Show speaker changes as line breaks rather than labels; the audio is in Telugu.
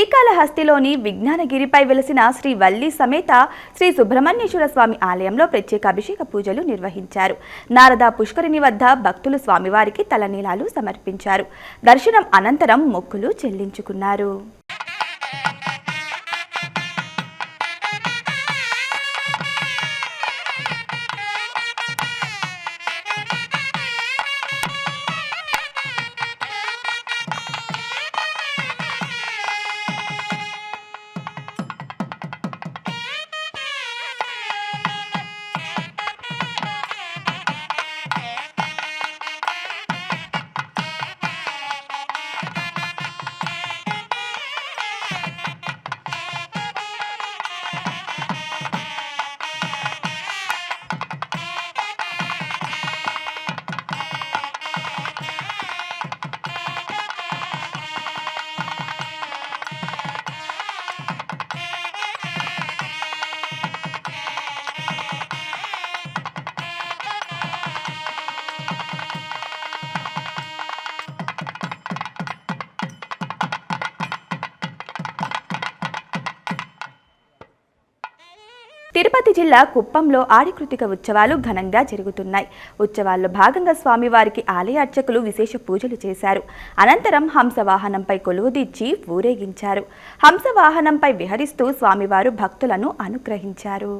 శ్రీకాళహస్తిలోని విజ్ఞానగిరిపై వెలసిన శ్రీ వల్లి సమేత శ్రీ సుబ్రహ్మణ్యేశ్వర స్వామి ఆలయంలో ప్రత్యేక అభిషేక పూజలు నిర్వహించారు. నారద పుష్కరిణి వద్ద భక్తులు స్వామివారికి తలనీలాలు సమర్పించారు. దర్శనం అనంతరం మొక్కులు చెల్లించుకున్నారు. తిరుపతి జిల్లా కుప్పంలో ఆడికృతిక ఉత్సవాలు ఘనంగా జరుగుతున్నాయి. ఉత్సవాల్లో భాగంగా స్వామివారికి ఆలయ అర్చకులు విశేష పూజలు చేశారు. అనంతరం హంసవాహనంపై కొలువుదీర్చి ఊరేగించారు. హంసవాహనంపై విహరిస్తూ స్వామివారు భక్తులను అనుగ్రహించారు.